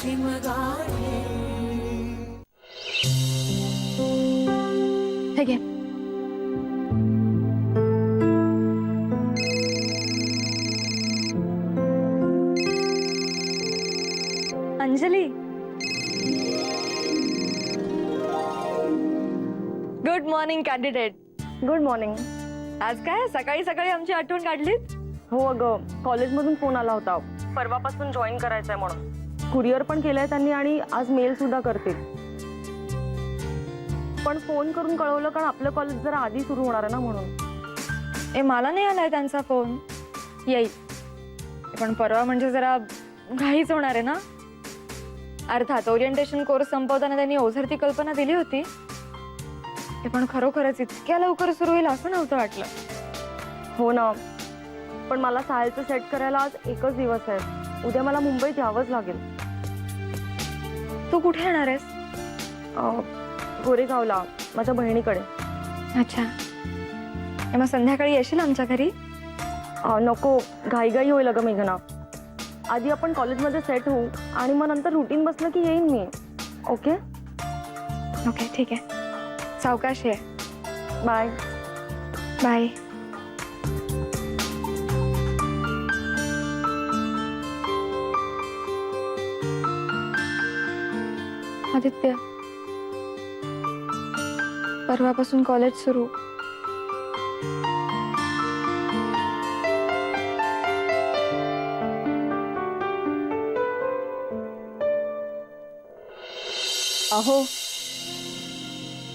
शिमगाडे. हे घे. Anjali, good morning candidate. Good morning. आज काय सकाळी सकाळी आमची आठवण काढलीत? हो अगं, कॉलेजमधून फोन आला होता, परवापासून जॉईन करायचंय म्हणून. कुरिअर पण केलंय त्यांनी आणि आज मेल सुद्धा करतील. पण फोन करून कळवलं कारण आपलं कॉलेज जरा आधी सुरू होणार आहे ना म्हणून. ए, मला नाही आलाय त्यांचा फोन. येईल, पण परवा म्हणजे जरा घाईच होणार आहे ना. अर्थात ओरिएंटेशन कोर्स संपवताना त्यांनी ओझरती कल्पना दिली होती, ते पण खरोखरच इतक्या लवकर सुरू होईल असं नव्हतं वाटलं. हो ना, पण मला सायलचं सेट करायला आज एकच दिवस आहे. उद्या मला मुंबईत यावंच लागेल. तू कुठे येणार आहेस? गोरेगावला, माझ्या बहिणीकडे. अच्छा, मग संध्याकाळी येशील आमच्या घरी? नको, घाईघाई होईल अगं मेघना. आधी आपण कॉलेजमध्ये सेट होऊ आणि मग नंतर रुटीन बसलं की येईन मी. ओके ओके, ठीक आहे. सावकाश आहे. Bye bye. आदित्य, परवापासून कॉलेज सुरू. अहो,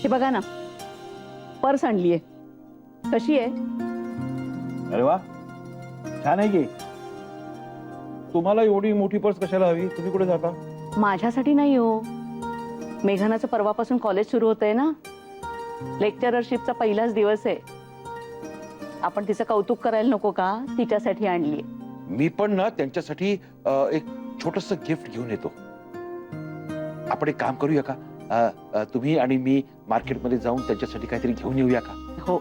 हे बघा ना, पर्स आणलीये. कशी आहे? अरे वा, छान आहे की. तुम्हाला एवढी मोठी पर्स कशाला हवी? तुम्ही कुठे जाता? माझ्यासाठी नाही हो, मेघनाचं परवापासून कॉलेज सुरू होतंय ना. लेक्चररशिपचा पहिलाच दिवस आहे. आपण तिचं कौतुक करायला नको का? तिच्यासाठी आणलीये. मी पण ना त्यांच्यासाठी एक छोटस गिफ्ट घेऊन येतो. आपण एक काम करूया का? तुम्ही आणि मी मार्केटमध्ये जाऊन त्यांच्यासाठी काहीतरी घेऊन येऊया का? हो.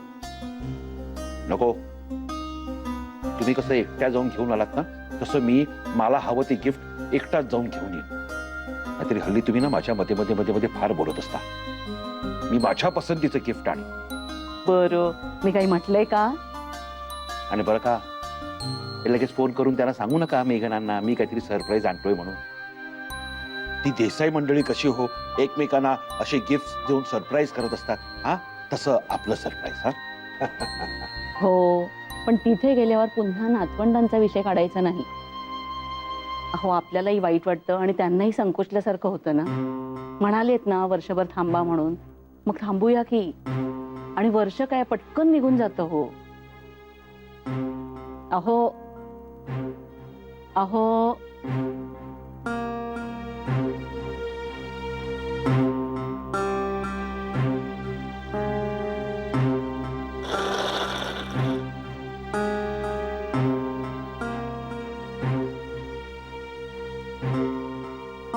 नको, तुम्ही कसं एकट्या जाऊन घेऊन आलात ना, तसं मी मला हवं ते गिफ्ट एकटाच जाऊन घेऊन येईन. नाहीतरी हल्ली तुम्ही ना माझ्या मध्ये मध्ये मध्ये मध्ये फार बोलत असता. मी माझ्या पसंतीचं गिफ्ट आणीन. बरं, मी काही म्हटलंय का? आणि बरं का, हे लगेच फोन करून त्यांना सांगू नका मेघनांना मी काहीतरी सरप्राईज आणतोय म्हणून. ती देसाई मंडळी कशी हो, एकमेकांना असे गिफ्ट देऊन सरप्राईज करत असतात, हा तसं आपलं सरप्राईज. हा हो, पण तिथे गेल्यावर पुन्हा नातवंडांचा विषय काढायचा नाही. अहो, आपल्यालाही वाईट वाटतं आणि त्यांनाही संकोचल्यासारखं होतं ना. म्हणालेत ना वर्षभर थांबा म्हणून, मग थांबूया की. आणि वर्ष काय पटकन निघून जातं हो. अहो अहो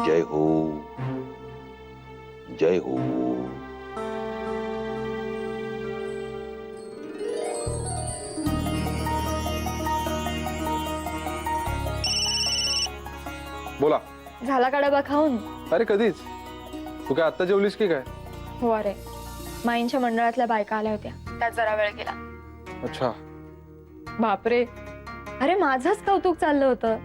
जय हो, जय हो. बोला. झाला का डबा खाऊन? अरे कधीच. तू काय आत्ता जेवलीस की काय? हो, अरे माईंच्या मंडळातल्या बायका आल्या होत्या, त्यात जरा वेळ गेला. अच्छा. बापरे, अरे माझंच कौतुक चाललं होतं.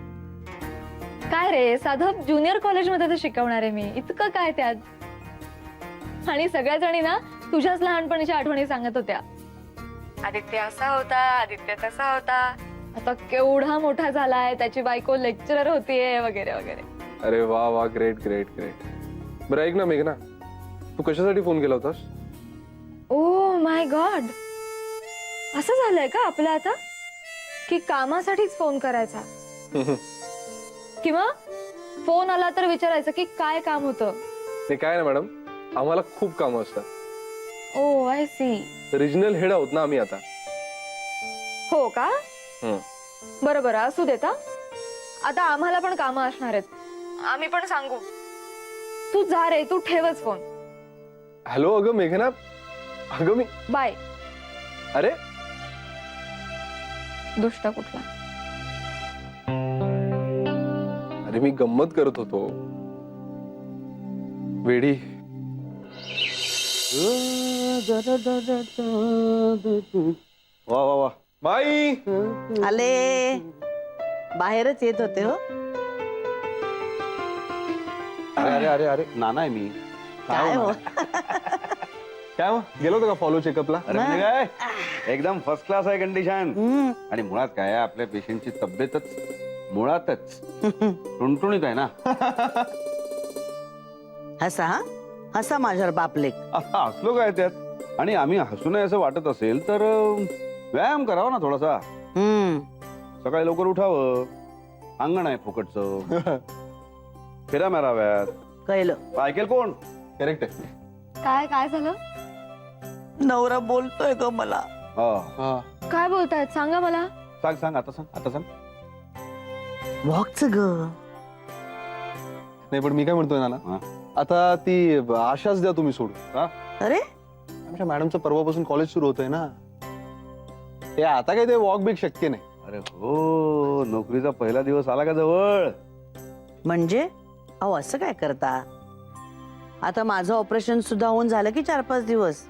काय रे, साधं ज्युनियर कॉलेजमध्ये तर शिकवणार आहे मी, इतकं काय त्यात? आणि सगळ्या जणी ना तुझ्याच लहानपणीच्या आठवणी सांगत होत्या. आदित्य असा होता, आदित्य तसा होता, आता केवढा मोठा झालाय, त्याची बायको लेक्चरर होतीये वगैरे वगैरे. अरे वा वा, ग्रेट ग्रेट ग्रेट. बरं ऐक ना मेघना, तू कशासाठी फोन केला होतास? ओ माय गॉड, असं झालंय का आपलं आता, की कामासाठीच फोन करायचा? किंवा फोन आला तर विचारायचं की काय काम होतं? ते काय ना मॅडम, आम्हाला खूप कामं असतात. ओ आय सी. रिजनल हेड आहोत ना आम्ही आता. हो का? बरं बरं, असू देता. आता आम्हाला पण कामं असणार आहेत, आम्ही पण सांगू. तू जा रे, तू ठेवच फोन. हॅलो, अगं मेघना, अगं मी. बाय. अरे दुष्ट कुठला. अरे मी गंमत करत होतो. वेडी. वा वा वा. बाई आले. बाहेरच येत होते हो. अरे अरे अरे अरे नाना आहे मी. काय हो? काय हो? गेलो होतो का फॉलो चेकअपला? अरे म्हणजे काय एकदम फर्स्ट क्लास आहे कंडिशन. आणि मुळात काय आहे, आपल्या पेशंटची तब्येतच मुळातच टुणटुणीत आहे ना. हसा हा हसा माझ्यावर बापलेक. आता हसलो काय त्यात. आणि आम्ही हसू नये असं वाटत असेल तर व्यायाम करावा ना थोडासा. सकाळी लवकर उठावं, अंगण आहे फुकटचं, फिरा माराव्यात. कळलं. ऐकेल कोण? करेक्ट आहे. काय झालं? नवरा बोलतोय ग मला. हा. काय बोलतायत सांगा मला. सांग सांग आता सांग आता सांग. वॉकच ग. नाही पण मी काय म्हणतोय हा. ना, आता ती आशाच द्या तुम्ही सोडून. हा? अरे आमच्या मॅडमचं परवापासून कॉलेज सुरू होतंय ना. ते आता काय ते वॉक बिक शक्य नाही. अरे हो, नोकरीचा पहिला दिवस आला का जवळ. म्हणजे अहो असं काय करता. आता माझं ऑपरेशन सुद्धा होऊन झालं की 4-5 दिवस.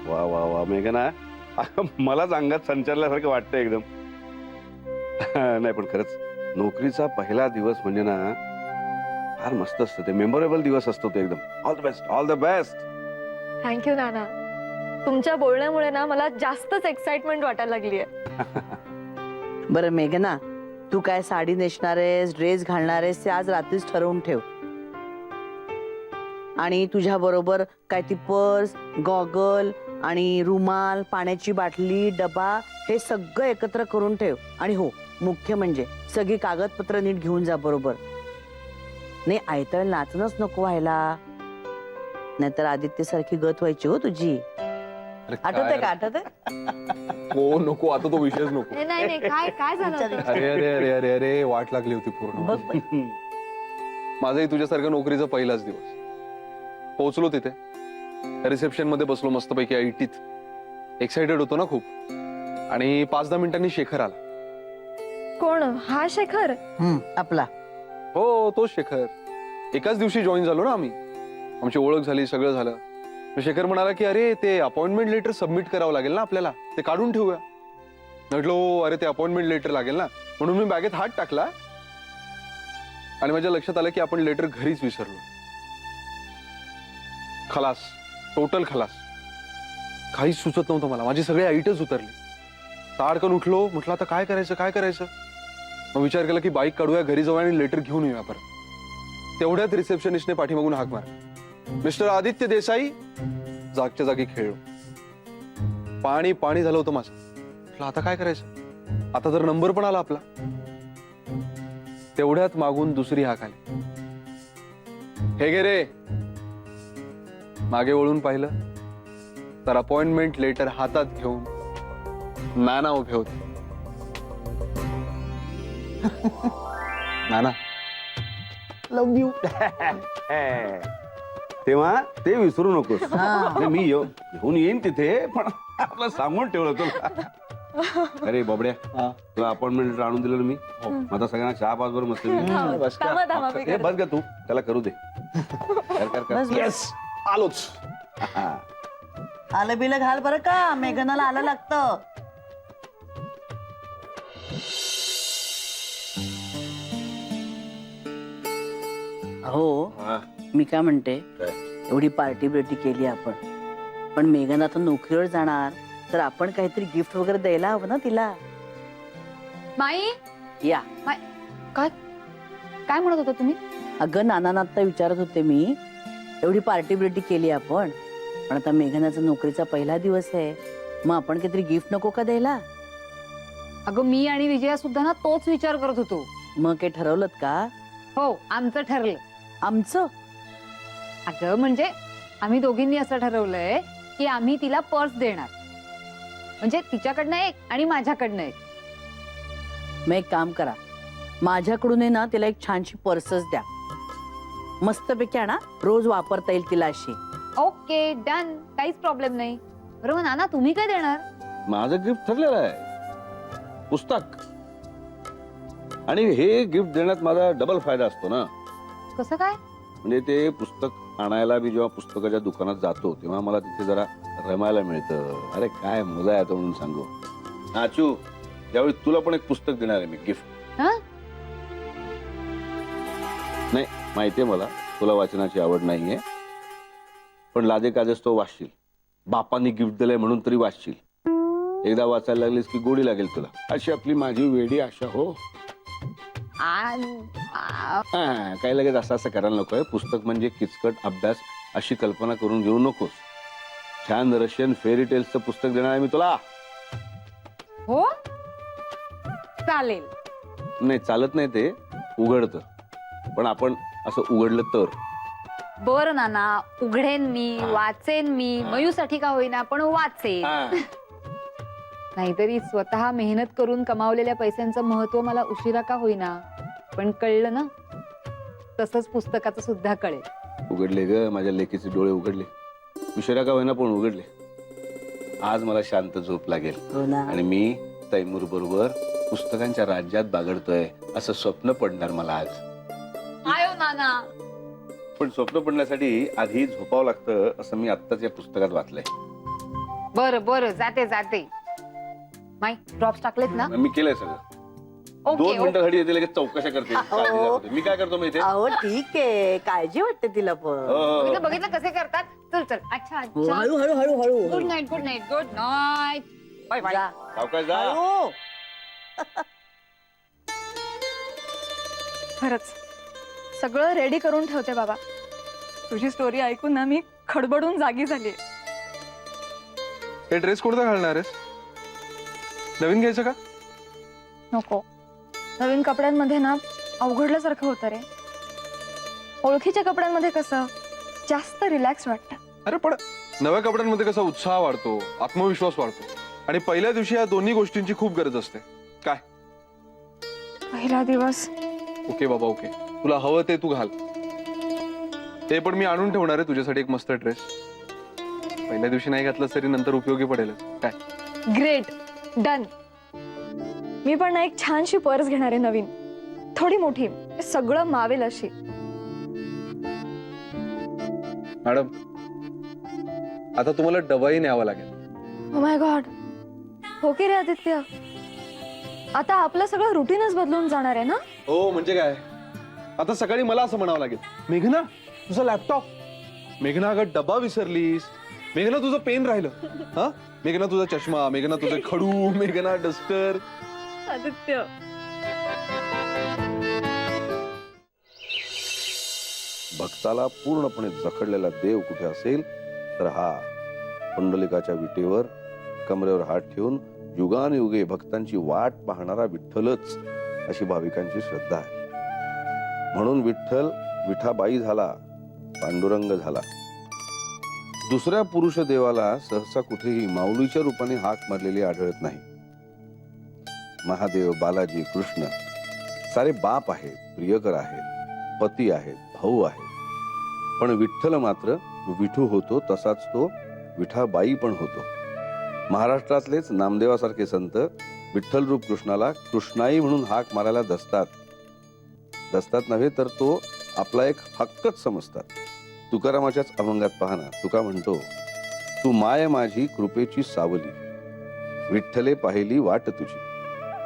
वा वा वा मेघना, मलाच अंगात संचारल्यासारखं वाटतं एकदम. नाही पण खरंच नोकरीचा पहिला दिवस म्हणजे ना फार मस्त असतं. ते मेमोरेबल दिवस असतो ते एकदम. All the best, all the best. Thank you Nana. तुमच्या बोलण्यामुळे ना मला जास्तच एक्साइटमेंट वाटायला लागली आहे. बरं मेघना, तू काय साडी नेसणार आहेस, ड्रेस घालणार आहेस ते आज रात्रीच ठरवून ठेव. आणि तुझ्या बरोबर काय ती पर्स, गॉगल आणि रुमाल, पाण्याची बाटली, डबा हे सगळं एकत्र करून ठेव. आणि हो, मुख्य म्हणजे सगळी कागदपत्र नीट घेऊन जा बरोबर. नाही आयतळ नाचणच नको व्हायला, नाहीतर आदित्य सारखी गत व्हायची हो तुझी. अरे आठवतंय का? आठवतंय? हो नको, आता तो विषयच नको. नाही नाही काय झालं होतं? अरे अरे अरे अरे अरे वाट लागली होती पूर्ण. बघ बाई. माझाही तुझ्यासारखं नोकरीचा पहिलाच दिवस. पोहोचलो तिथे, रिसेप्शन मध्ये बसलो मस्तपैकी ऐटीत. एक्साइटेड होतो ना खूप. आणि 5-10 मिनिटांनी शेखर आला. कोण हा शेखर? आपला. हो तोच शेखर. एकाच दिवशी जॉईन झालो ना आम्ही. आमची ओळख झाली, सगळं झालं. शेखर म्हणाला की अरे ते अपॉइंटमेंट लेटर सबमिट करावं लागेल ना आपल्याला, ते काढून ठेवूया. म्हटलो अरे ते अपॉइंटमेंट लेटर लागेल ना, म्हणून मी बॅगेत हात टाकला आणि माझ्या लक्षात आलं की आपण लेटर घरीच विसरलो. खलास, टोटल खलास. काहीच सुचत नव्हतं मला. माझी सगळी आईटच उतरली. ताडकन उठलो, म्हटलं आता काय करायचं काय करायचं. मग विचार केला की बाईक काढूया, घरी जाऊया आणि लेटर घेऊन येऊया परत. तेवढ्यात रिसेप्शनिस्टने पाठीमागून हाक मार, मिस्टर आदित्य देसाई. जागच्या जागी खेळलो. पाणी पाणी झालं होतं माझं. म्हटलं आता काय करायचं. आता तर नंबर पण आला आपला. तेवढ्यात मागून दुसरी हाक आली, हे घे रे. मागे वळून पाहिलं तर अपॉइंटमेंट लेटर हातात घेऊन नाना उभे होते. नाना लव्ह यू. तेव्हा ते विसरू नकोस. म्हणजे मी घेऊन येईन तिथे, पण आपलं सांगून ठेवलं तुला. अरे बाबड्या, तुला अपॉइंटमेंट आणून दिलं ना मी. आता सगळ्यांना चहा पाच बरं मस्त. थांबा, मी करते. बस ग तू, त्याला करू दे. कर कर कर. बस, बस. येस आलोच. आलं बिलं घाल बरं का, मेघनाला आलं लागतं. हो मी काय म्हणते, एवढी पार्टी बिर्टी केली आपण, पण मेघन आता नोकरीवर जाणार तर आपण काहीतरी गिफ्ट वगैरे द्यायला हवं ना तिला. माई या. काय म्हणत होता तुम्ही? अगं नाना आता विचारत होते मी, एवढी पार्टी बिर्टी केली आपण, पण आता मेघनाचा नोकरीचा पहिला दिवस आहे, मग आपण काहीतरी गिफ्ट नको का द्यायला. अगं मी आणि विजया सुद्धा ना तोच विचार करत होतो. मग काही ठरवलं का? हो आमचं ठरलं. आमचं? अगं म्हणजे आम्ही दोघींनी असं ठरवलंय की आम्ही तिला पर्स देणार, म्हणजे तिच्याकडनं एक आणि माझ्याकडनं एक. मग एक काम करा, माझ्याकडून आहे ना तिला एक छानशी पर्सच द्या. मस्तपैकी आणा, रोज वापरता येईल तिला अशी. ओके डन, काहीच प्रॉब्लेम नाही. बरोबर नाना, तुम्ही काय देणार? माझं गिफ्ट ठरलेलं आहे, पुस्तक. आणि हे गिफ्ट देण्यात माझा डबल फायदा असतो ना. कसं काय? म्हणजे ते पुस्तक आणायला मी जेव्हा पुस्तकाच्या दुकानात जातो तेव्हा मला तिथे जरा रमायला मिळतं. अरे काय मजा येतो म्हणून सांगू. नाचू, यावेळी तुला पण एक पुस्तक देणार आहे मी गिफ्ट. हा? नाही माहितीये मला तुला वाचनाची आवड नाहीये, पण लाजे काजेस तो वाचशील. बापांनी गिफ्ट दिलंय म्हणून तरी वाचशील. एकदा वाचायला लागलीस की गोडी लागेल तुला, अशी आपली माझी वेडी आशा. हो हा, काही लगेच असं असं करायला नकोय. पुस्तक म्हणजे किचकट अभ्यास अशी कल्पना करून घेऊ नकोस. छान रशियन फेरी टेल्सचं पुस्तक देणार आहे मी तुला. हो चालेल. नाही चालत नाही, ते उघडतं. पण आपण असं उघडलं तर. बर नाना, उघडेन मी, वाचेन मी, मयूसाठी का होईना पण वाचेन. नाहीतरी स्वतः मेहनत करून कमावलेल्या पैशांचं महत्व मला उशिरा का होईना पण कळलं ना, तसंच पुस्तकाचं सुद्धा कळेल. उघडले ग माझ्या लेकीचे डोळे, उघडले. उशिरा का होईना पण उघडले. आज मला शांत झोप लागेल हो ना. आणि मी तैमूर बरोबर पुस्तकांच्या राज्यात बागडतोय असं स्वप्न पडणार मला आज. आयो नाना. पण स्वप्न पडण्यासाठी आधी झोपावं लागतं असं मी आत्ताच या पुस्तकात वाचलंय. बरं बरं, जाते जाते. माय ड्रॉप्स टाकलेत ना? मी केलंय सगळं. 2 ओके मिनिटं घडी येते लगेच चौकशा करते. काळजी दाखवते. मी काय करतो माहितीये? अहो ठीक आहे, काळजी वाटते तिला पण. हो, हो, हो. बघितलं कसे करतात. चल चल. अच्छा हो, अच्छा. हळू हळू हळू हळू good night good night good night. Bye bye. जा. सावकाश जा. हळू. खरंच सगळं रेडी करून ठेवते बाबा. तुझी स्टोरी ऐकून ना मी खडबडून जागी झाली. हे ड्रेस कोणता घालणार आहेस? नवीन घ्यायचं का? नको, नवीन कपड्यांमध्ये ना अवघडल्यासारखं होतं रे. ओळखीच्या कपड्यांमध्ये कसं जास्त रिलॅक्स वाटतं. अरे पण नव्या कपड्यांमध्ये कसा उत्साह वाढतो, आत्मविश्वास वाढतो आणि पहिल्या दिवशी या दोन्ही गोष्टींची खूप गरज असते. काय? पहिला दिवस. ओके बाबा ओके, तुला हवं ते तू घाल. ते पण मी आणून ठेवणार आहे तुझ्यासाठी एक मस्त ड्रेस. पहिल्या दिवशी नाही घातलं तरी नंतर उपयोगी पडेल. काय? Great, done. मी पण ना एक छानशी पर्स घेणार आहे नवीन, थोडी मोठी, सगळं मावेल अशी. मॅडम आता तुम्हाला डबाही न्यावा लागेल. Oh my God. हो की रे आदित्य, आता आपलं सगळं रुटीनच बदलून जाणार आहे ना. हो म्हणजे काय, आता सकाळी मला असं म्हणावं लागेल, मेघना तुझा लॅपटॉप, मेघना अगं डबा विसरलीस, मेघना तुझं पेन राहिलं, हा मेघना तुझा चष्मा, मेघना तुझे खडू, मेघना डस्टर. आदित्य भक्ताला पूर्णपणे जखडलेला देव कुठे असेल तर हा पुंडलिकाच्या विटेवर कमरेवर हात ठेवून युगानुयुगे भक्तांची वाट पाहणारा विठ्ठलच अशी भाविकांची श्रद्धा आहे. म्हणून विठ्ठल विठाबाई झाला, पांडुरंग झाला. दुसऱ्या पुरुष देवाला सहसा कुठेही माऊलीच्या रूपाने हाक मारलेली आढळत नाही. महादेव, बालाजी, कृष्ण सारे बाप आहेत, प्रियकर आहेत, पती आहेत, भाऊ आहेत. पण विठ्ठल मात्र विठू होतो तसाच तो विठाबाई पण होतो. महाराष्ट्रातलेच नामदेवासारखे संत विठ्ठल रूप कृष्णाला कृष्णाई म्हणून हाक मारायला दसतात नव्हे तर तो आपला एक हक्कच समजतात. तुकारामाच्याच अभंगात पाहना, तुका म्हणतो, तू माय माझी कृपेची सावली, विठ्ठले पाहिली वाट तुझी.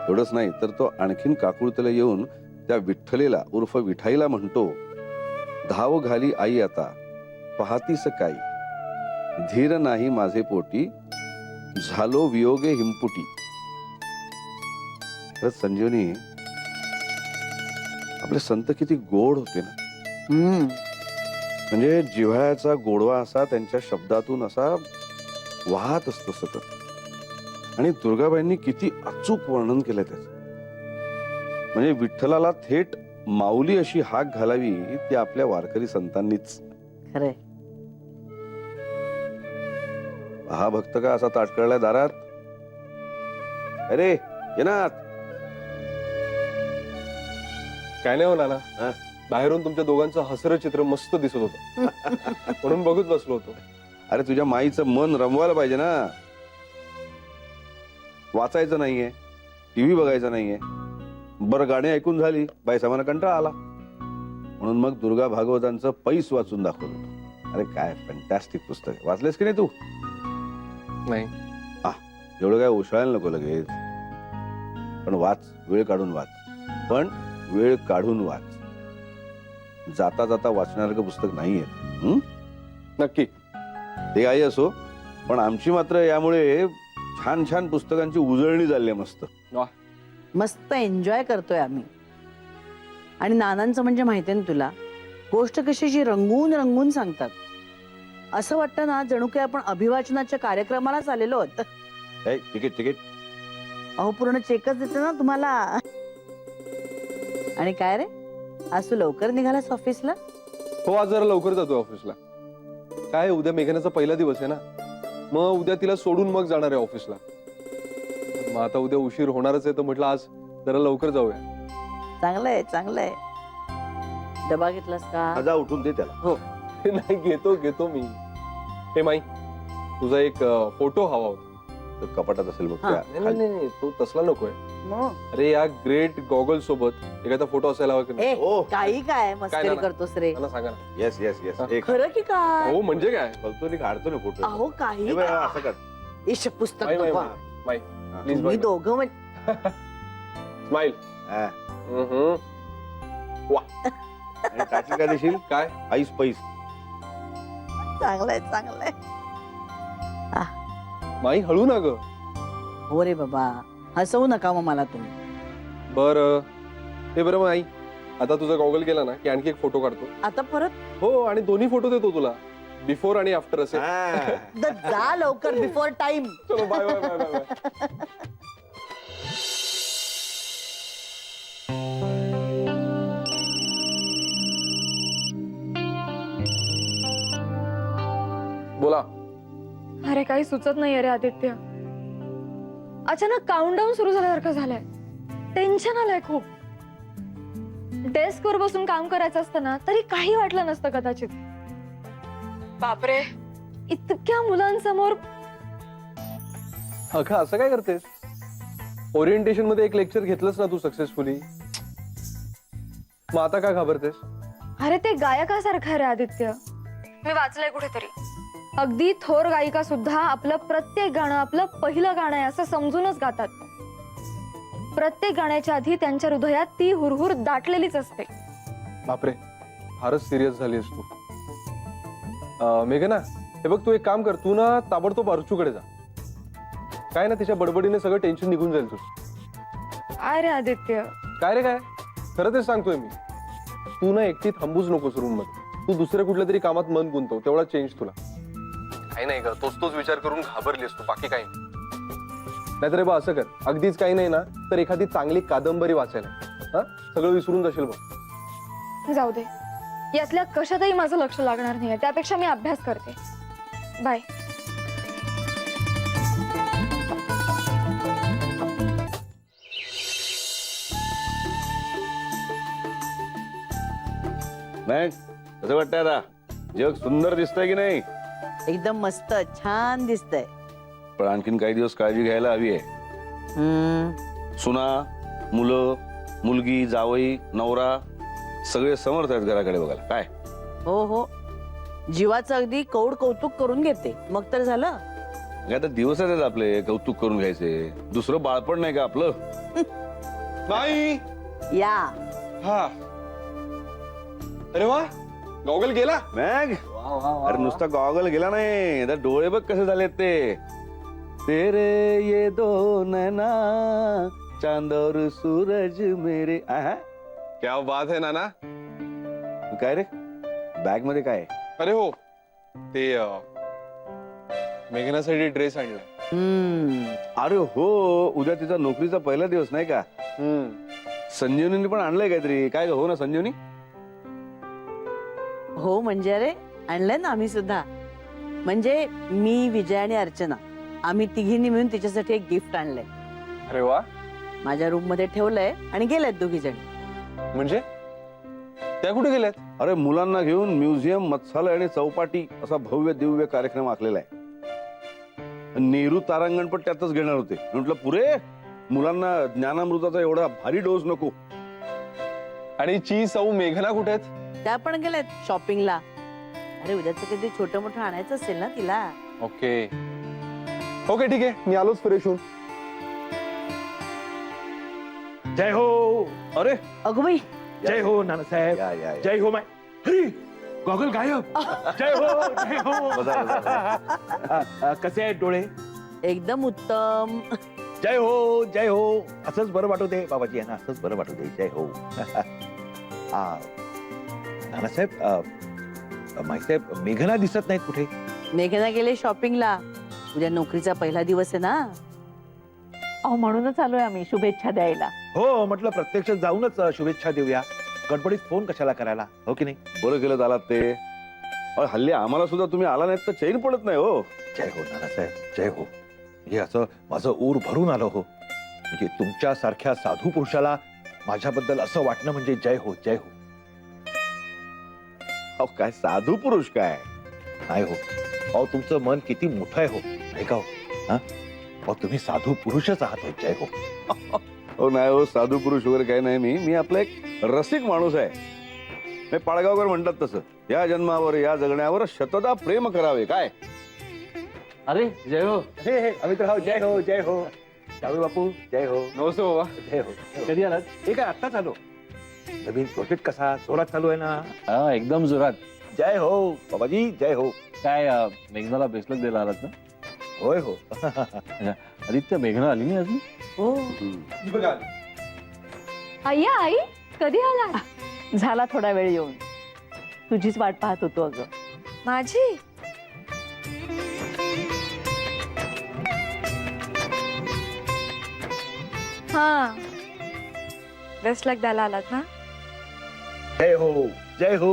एवढंच नाही तर तो आणखीन काकुळतेला येऊन त्या विठ्ठलेला उर्फ विठाईला म्हणतो, धाव घाली आई आता पाहतीस काही, धीर नाही माझे पोटी, झालो वियोगे हिमपुटी. तर संजीवनी, आपले संत किती गोड होते ना. म्हणजे जिव्हाळ्याचा गोडवा असा त्यांच्या शब्दातून असा वाहत असतो सतत. आणि दुर्गाबाईंनी किती अचूक वर्णन केलं त्याचं. म्हणजे विठ्ठलाला थेट माऊली अशी हाक घालावी ती आपल्या वारकरी संतांनीच. खरे. हा भक्त का असा ताटकळलाय दारात? अरे येणार. काय नाही होणार हा? ना, बाहेरून तुमच्या दोघांचं हसरं चित्र मस्त दिसत होतं म्हणून बघत बसलो होतो. अरे तुझ्या माईचं मन रमवायला पाहिजे ना. वाचायचं नाहीये, टीव्ही बघायचा नाहीये. बरं गाणी ऐकून झाली, बाई सामाना कंटाळा आला. म्हणून मग दुर्गा भागवतांचं पैस वाचून दाखवलं. अरे काय फॅन्टॅस्टिक पुस्तक आहे. वाचलेस की नाही तू? नाही. एवढं काय ओशाळायला नको लगेच, पण वाच, वेळ काढून वाच. पण वेळ काढून वाच. जाता जाता वाचणारं पुस्तक नाहीये. नक्की. ते काही असो, पण आमची मात्र यामुळे छान छान पुस्तकांची उजळणी झाली आहे. मस्त मस्त एन्जॉय करतोय आम्ही. आणि नानांचं म्हणजे माहितीये ना तुला, गोष्ट कशी रंगून रंगून सांगतात. असं वाटतं ना जणू काही आपण अभिवाचनाच्या कार्यक्रमालाच आलेलो आहोत. Ticket ticket. अहो पूर्ण चेकच देते ना तुम्हाला. आणि काय रे, आज तू लवकर निघालास ऑफिसला? हो, आज जरा लवकर जातो ऑफिसला. काय उद्या मेघनाचा पहिला दिवस आहे ना, मग उद्या तिला सोडून मग जाणार आहे ऑफिसला. मग आता उद्या उशीर होणारच आहे, तर म्हटलं आज जरा लवकर जाऊया. चांगलंय चांगलंय. डबा घेतलास का? जा उठून दे त्याला. हो. नाही, घेतो मी. हे माई, तुझा एक फोटो हवा होता. तो कपाटात असेल बघ. हा. त्या खाली. नाही, तो तसला नकोय. मग. अरे या ग्रेट गॉगल सोबत एखादा फोटो असायला हवा की नाही? ए, ओ. काही काय मस्करी नाना? करतोस रे? मला सांगा ना. Yes yes yes. एक खरं की काय? हो म्हणजे काय? बघतो नाही, काढतो ना फोटो. अहो काही हे बघ, काय? असं कर. इश पुस्तक माई, नको. माई, प्लीज तुम्ही दोघं स्माइल. हा. आणि टाकली काय देशील? काय? आईस पैस. चांगलंय चांगलंय. माई हळू ना ग. हो रे बाबा, हसवू नका मग मला तुम्ही. बर हे बरं माई, आता तुझा गॉगल गेला ना की आणखी एक फोटो काढतो. आता परत हो, आणि दोन्ही फोटो देतो तुला, बिफोर आणि आफ्टर असे. हा. जा लवकर, बिफोर टाइम. चलो bye bye bye bye bye. बोला. अरे काही सुचत नाही रे आदित्य. अचानक काउंटडाऊन सुरू झाल्यासारखं झालंय. टेन्शन आलंय खूप. डेस्कवर बसून काम करायचं असतं ना तरी काही वाटलं नसतं कदाचित. बापरे, इतक्या मुलांसमोर. अगं असं काय करतेस? ओरिएंटेशन मध्ये एक लेक्चर घेतलंस ना तू सक्सेसफुली, मग आता का घाबरतेस? अरे ते गायकासारखं आहे रे आदित्य. मी वाचलंय कुठेतरी, अगदी थोर गायिका सुद्धा आपलं प्रत्येक गाणं आपलं पहिलं गाणं आहे असं समजूनच गातात. प्रत्येक गाण्याच्या आधी त्यांच्या हृदयात ती हुरहुर दाटलेलीच असते. बापरे, फारच सिरियस झालीस तू. मेघना, हे बघ, तू एक काम कर, तू ना ताबडतोब अर्चूकडे जा. काय ना, तिच्या बडबडीने सगळं टेन्शन निघून जाईल तुझं. काय रे आदित्य? काय रे काय? खरं तेच सांगतोय मी. तू ना एकटी थांबूच नकोस रूम मध्ये. तू दुसऱ्या कुठल्या तरी कामात मन गुंतव, तेवढा चेंज तुला. काही नाही ग, तोच विचार करून घाबरलीस तू, बाकी काही नाहीतर बा असं कर, अगदीच काही नाही ना तर एखादी चांगली कादंबरी वाचायला. हा, सगळं विसरून जाशील बघ. जाऊ दे, यातल्या कशातही माझं लक्ष लागणार नाहीये. त्यापेक्षा मी अभ्यास करते. बाय. नाही कसं वाटतंय आता? जग सुंदर दिसतंय की नाही? एकदम मस्त छान दिसतंय. पण आणखीन काही दिवस काळजी घ्यायला हवी आहे. सुना, मुलं, मुलगी, जावई, नवरा सगळे समर्थ आहेत घराकडे बघायला. काय हो हो, जीवाचं अगदी कौड कौतुक करून घेते, मग तर झालं. काय आता दिवस आहेत आपले कौतुक करून घ्यायचे. दुसरं बाळपण नाही का आपलं? नाही. या. हा. अरे वा, गॉगल गेला. मॅग, अरे नुसता गॉगल गेला नाही, तर डोळे बघ कसे झालेत ते. तेरे ये दो नैना चांद और सूरज मेरे. आहा, क्या बात है नाना. काय रे बॅग मध्ये काय आहे? अरे हो, ते मेघनासाठी ड्रेस आणलाय. अरे हो, उद्या तिचा नोकरीचा पहिला दिवस नाही का? संजीवनी पण आणलंय काहीतरी. काय हो ना संजीवनी? हो म्हणजे अरे आणलंय ना आम्ही सुद्धा. म्हणजे मी, विजय आणि अर्चना आम्ही तिघींनी मिळून तिच्यासाठी एक गिफ्ट आणलंय. अरे वा. माझ्या रूम मध्ये ठेवलंय आणि गेल्यात दोघी जण. म्हणजे त्या कुठे गेल्यात? अरे मुलांना घेऊन म्युझियम, मत्स्यालय आणि चौपाटी असा भव्य दिव्य कार्यक्रम आखलेला आहे. नेहरू तारांगण पण त्यातच घेणार होते. म्हटलं पुरे, मुलांना ज्ञानामृताचा एवढा भारी डोस नको. आणि ची सौ मेघना कुठे आहेत? त्या पण गेल्यात शॉपिंगला. अरे उद्याचं कधी छोटं मोठं आणायचं असेल ना तिला. ओके ओके ठीक आहे, मी आलोच फ्रेश होऊन. जय हो. अरे अगं बाई, जय हो नानासाहेब. या या या. जय हो माय. अरे गॉगल गायब. जय हो जय हो. बसा, बसा. कसे आहेत डोळे? एकदम उत्तम. जय हो जय हो. असंच बरं वाटू दे बाबाजी यांना, असंच बरं वाटू दे. जय हो. नानासाहेब, माईसाहेब, मेघना दिसत नाहीत कुठे? मेघना गेले शॉपिंगला. उद्या नोकरीचा पहिला दिवस आहे ना. अहो म्हणूनच आलोय आम्ही शुभेच्छा द्यायला. हो म्हटलं प्रत्यक्ष जाऊनच शुभेच्छा देऊया. गडबडीत फोन कशाला करायला, हो की नाही? बरं केलं आलात ते. अहो, हल्ली आम्हाला सुद्धा तुम्ही आला नाहीत तर चैन पडत नाही हो. जय हो नानासाहेब जय हो. म्हणजे असं माझं ऊर भरून आलं हो. म्हणजे तुमच्या सारख्या साधू पुरुषाला माझ्याबद्दल असं वाटणं म्हणजे जय हो जय हो. अहो काय साधू पुरुष काय. नाही हो. अहो तुमचं मन किती मोठं आहे हो, नाही का हो? हा? अहो तुम्ही साधू पुरुषच आहात हो. जय हो. हो नाही हो, साधू पुरुष वगैरे काही नाही. मी आपला एक रसिक माणूस आहे. मी पाडगावकर म्हणतात तसं, या जन्मावर या जगण्यावर शतदा प्रेम करावे. काय अरे जय हो. हे अमित्रराव जय हो जय हो. जावे बापू जय हो. नमस्ते बाबा. जय हो. कधी आलात? हे काय आत्ताच आलो. नवीन प्रोजेक्ट कसा जोरात चालू आहे ना. हा एकदम जोरात. जय हो बाबाजी जय हो. काय मेघनाला ब्रेसलेट द्यायला आलात ना? होय हो. आदित्य, मेघना आली नाही अजून? हो. अय्या आई, कधी आला? झाला थोडा वेळ येऊन. तुझीच वाट पाहत होतो अगं. माझी? हा, बेस्ट लक द्यायला आलात ना. जय हो जय हो.